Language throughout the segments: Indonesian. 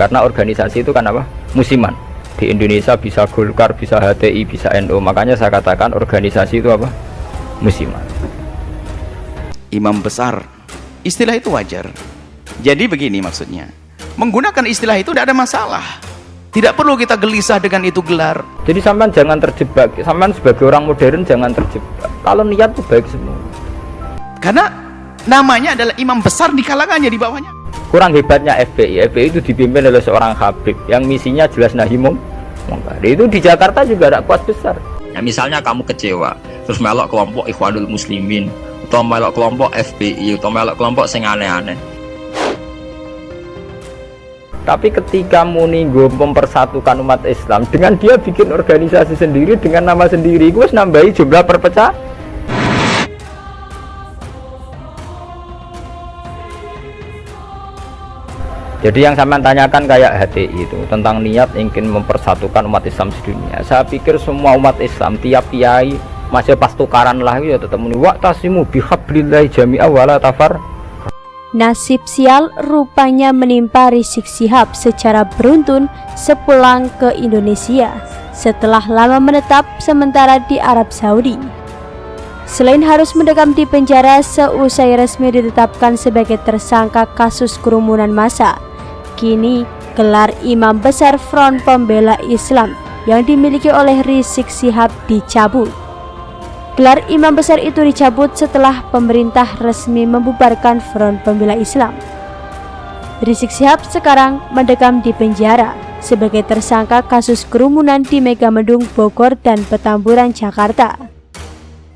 karena organisasi itu kan apa? Musiman. Di Indonesia bisa Golkar, bisa HTI, bisa NU. Makanya saya katakan organisasi itu apa? Musiman. Imam besar, istilah itu wajar. Jadi begini maksudnya, menggunakan istilah itu tidak ada masalah. Tidak perlu kita gelisah dengan itu gelar. Jadi sampean jangan terjebak. Sampean sebagai orang modern jangan terjebak. Kalau niat itu baik semua. Karena namanya adalah imam besar di kalangannya, di bawahnya. Kurang hebatnya FPI. FPI itu dipimpin oleh seorang Habib yang misinya jelas nahi mungkar. Itu di Jakarta juga ada kuat besar. Ya, misalnya kamu kecewa, terus melok kelompok Ikhwanul Muslimin, atau melok kelompok FPI, atau melok kelompok sing aneh-aneh. Tapi ketika Muninggo mempersatukan umat Islam dengan dia bikin organisasi sendiri dengan nama sendiri, gue nambahi jumlah perpecah. Jadi yang sampean tanyakan kayak HTI itu tentang niat ingin mempersatukan umat Islam sedunia. Saya pikir semua umat Islam tiap kiai masih pas tukaran lah ya tetap muni wa tasimu bihablillahi jami'a wala tafar. Nasib sial rupanya menimpa Rizik Syihab secara beruntun sepulang ke Indonesia setelah lama menetap sementara di Arab Saudi. Selain harus mendekam di penjara seusai resmi ditetapkan sebagai tersangka kasus kerumunan massa, kini gelar Imam Besar Front Pembela Islam yang dimiliki oleh Rizik Syihab dicabut. Gelar Imam Besar itu dicabut setelah pemerintah resmi membubarkan Front Pembela Islam. Rizik Syihab sekarang mendekam di penjara sebagai tersangka kasus kerumunan di Megamendung, Bogor, dan Petamburan, Jakarta.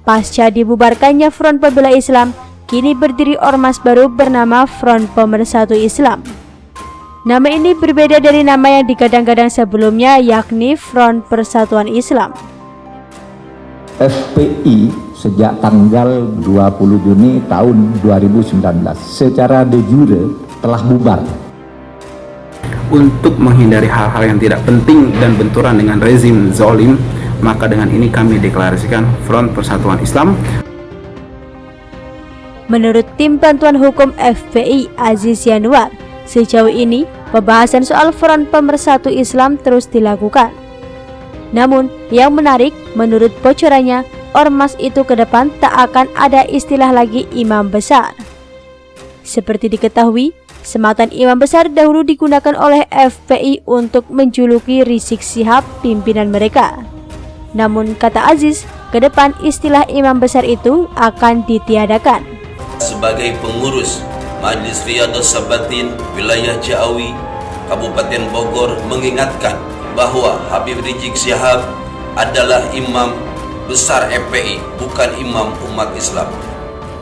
Pasca dibubarkannya Front Pembela Islam, kini berdiri ormas baru bernama Front Pemersatu Islam. Nama ini berbeda dari nama yang digadang-gadang sebelumnya, yakni Front Persatuan Islam. FPI sejak tanggal 20 Juni tahun 2019 secara de jure telah bubar. Untuk menghindari hal-hal yang tidak penting dan benturan dengan rezim zalim, maka dengan ini kami deklarasikan Front Persatuan Islam. Menurut tim bantuan hukum FPI Aziz Yanuar, sejauh ini pembahasan soal Front Pemersatu Islam terus dilakukan. Namun yang menarik, menurut bocorannya, ormas itu ke depan tak akan ada istilah lagi imam besar. Seperti diketahui, sematan imam besar dahulu digunakan oleh FPI untuk menjuluki Rizik Syihab, pimpinan mereka. Namun kata Aziz, ke depan istilah imam besar itu akan ditiadakan. Sebagai pengurus Majelis Riyadhus Sabatin Wilayah Ciawi, Kabupaten Bogor mengingatkan bahwa Habib Rizik Syihab adalah imam besar FPI, bukan imam umat Islam.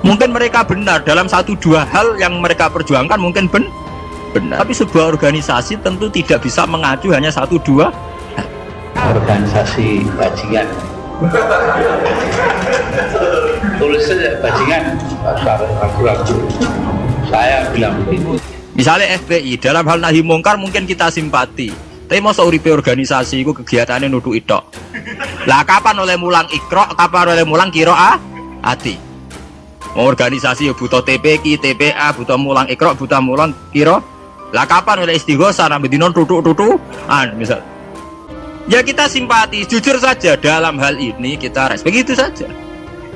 Mungkin mereka benar dalam satu dua hal yang mereka perjuangkan, mungkin benar. Tapi sebuah organisasi tentu tidak bisa mengacu hanya satu dua organisasi bajingan. Tulis saja bajingan, ragu-ragu. Saya bilang begitu. Misalnya FPI dalam hal nahi mungkar mungkin kita simpati. Tapi masa uripe organisasi itu kegiatannya nuduh itok. Lah kapan oleh mulang ikro, kapan oleh mulang kiroah hati. Mau organisasi ya butuh TPQ, TPA, butuh mulang ikro, butuh mulang kiro. Lah kapan oleh istighosah nambah dinon tutuk-tutukan misal. Ya kita simpati, jujur saja dalam hal ini kita respect, itu saja.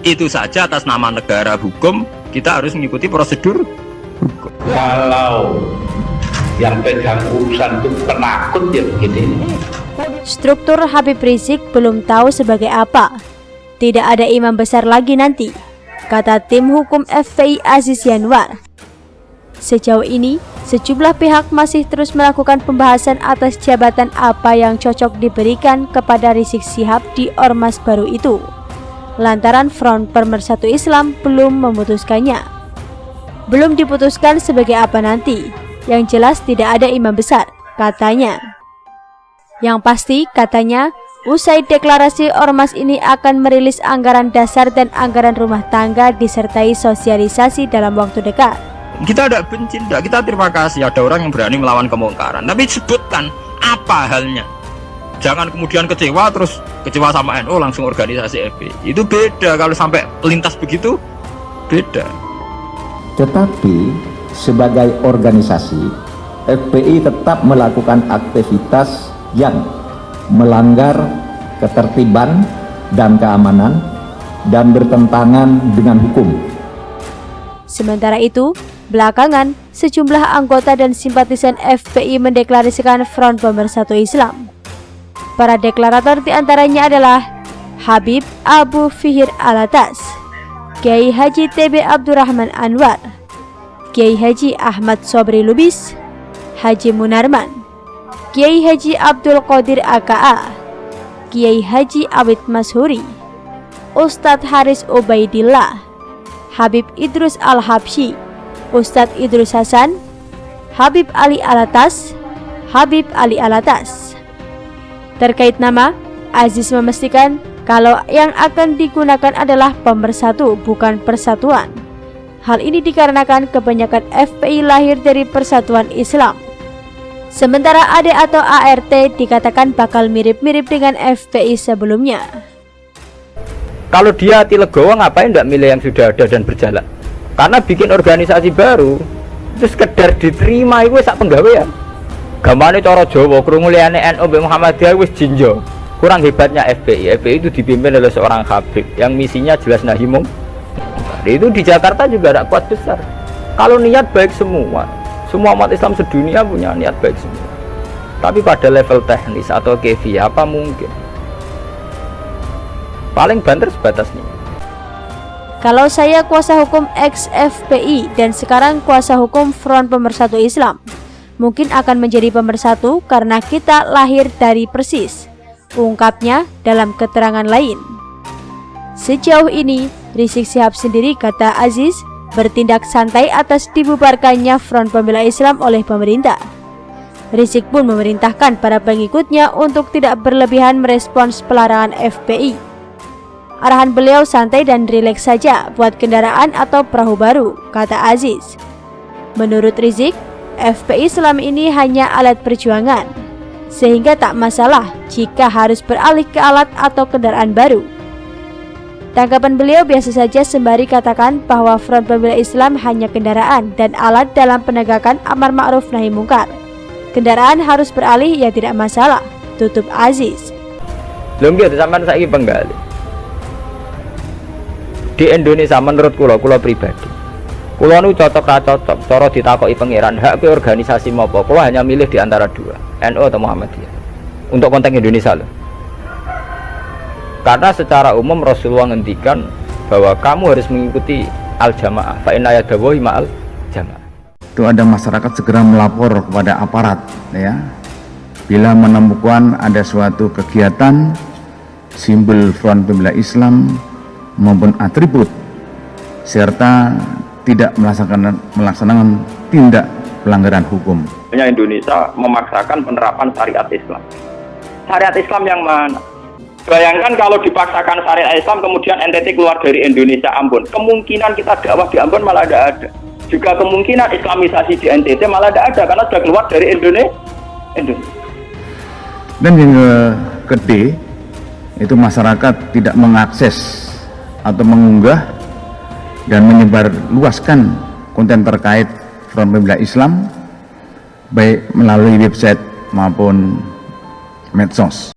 Itu saja atas nama negara hukum kita harus mengikuti prosedur hukum. Kalau yang pegang urusan itu penakut ya begini. Struktur Habib Rizik belum tahu sebagai apa. Tidak ada imam besar lagi nanti, kata tim hukum FPI Aziz Yanuar. Sejauh ini, sejumlah pihak masih terus melakukan pembahasan atas jabatan apa yang cocok diberikan kepada Rizik Syihab di ormas baru itu. Lantaran Front Pemersatu Islam belum memutuskannya. Belum diputuskan sebagai apa nanti. Yang jelas tidak ada imam besar, katanya. Yang pasti, katanya, usai deklarasi ormas ini akan merilis anggaran dasar dan anggaran rumah tangga disertai sosialisasi dalam waktu dekat. Kita tidak benci, kita terima kasih ada orang yang berani melawan kemungkaran. Tapi sebutkan apa halnya. Jangan kemudian kecewa terus kecewa sama NU langsung organisasi FPI. Itu beda, kalau sampai lintas begitu beda. Tetapi sebagai organisasi FPI tetap melakukan aktivitas yang melanggar ketertiban dan keamanan dan bertentangan dengan hukum. Sementara itu, belakangan sejumlah anggota dan simpatisan FPI mendeklarasikan Front Pemersatu Islam. Para deklarator diantaranya adalah Habib Abu Fihir Alatas, Kiai Haji TB Abdurrahman Anwar, Kiai Haji Ahmad Sobri Lubis, Haji Munarman, Kiai Haji Abdul Qadir AKA, Kiai Haji Awid Mashuri, Ustadz Haris Ubaidillah, Habib Idrus Al-Habsyi, Ustadz Idrus Hasan, Habib Ali Alatas, Habib Ali Alatas. Terkait nama, Aziz memastikan kalau yang akan digunakan adalah pemersatu, bukan persatuan. Hal ini dikarenakan kebanyakan FPI lahir dari Persatuan Islam. Sementara AD atau ART dikatakan bakal mirip-mirip dengan FPI sebelumnya. Kalau dia hati legowo, ngapain tidak milih yang sudah ada dan berjalan? Karena bikin organisasi baru itu sekedar diterima itu sak penggawean. Gamane cara Jawa krungu liyane NU Muhammadiyah wis jinjo. Kurang hebatnya FPI. FPI itu dipimpin oleh seorang Habib yang misinya jelas nahi munkar. Itu di Jakarta juga ada kuat besar. Kalau niat baik semua umat Islam sedunia punya niat baik semua. Tapi pada level teknis atau kefiyah apa mungkin? Paling banter sebatas ini. Kalau saya kuasa hukum ex-FPI dan sekarang kuasa hukum Front Pemersatu Islam, mungkin akan menjadi pemersatu karena kita lahir dari persis, ungkapnya dalam keterangan lain. Sejauh ini, Rizik Syihab sendiri, kata Aziz, bertindak santai atas dibubarkannya Front Pembela Islam oleh pemerintah. Rizik pun memerintahkan para pengikutnya untuk tidak berlebihan merespons pelarangan FPI. Arahan beliau santai dan rileks saja buat kendaraan atau perahu baru, kata Aziz. Menurut Rizik, FPI selama ini hanya alat perjuangan, sehingga tak masalah jika harus beralih ke alat atau kendaraan baru. Tanggapan beliau biasa saja sembari katakan bahwa Front Pembela Islam hanya kendaraan dan alat dalam penegakan amar ma'ruf nahi mungkar. Kendaraan harus beralih ya tidak masalah, tutup Aziz. Belum gitu sampean saiki penggali. Di Indonesia menurut kula pribadi, kula nu cocok ra cocok cara ditakoki pangeran hak ke organisasi mopo, kula hanya milih di antara dua, NU atau Muhammadiyah. Untuk konteks Indonesia loh. Karena secara umum Rasulullah ngendikan bahwa kamu harus mengikuti al-jamaah, fa inna yadawahi ma'al jamaah. Itu ada masyarakat segera melapor kepada aparat ya. Bila menemukan ada suatu kegiatan simbol Front Pembela Islam maupun atribut serta tidak melaksanakan tindak pelanggaran hukum. Indonesia memaksakan penerapan syariat Islam. Syariat Islam yang mana? Bayangkan kalau dipaksakan syariat Islam kemudian NTT keluar dari Indonesia, Ambon. Kemungkinan kita dakwah di Ambon malah tidak ada. Juga kemungkinan Islamisasi di NTT malah tidak ada karena sudah keluar dari Indonesia. Dan yang kedua, itu masyarakat tidak mengakses atau mengunggah dan menyebarluaskan konten terkait Front Pembela Islam baik melalui website maupun medsos.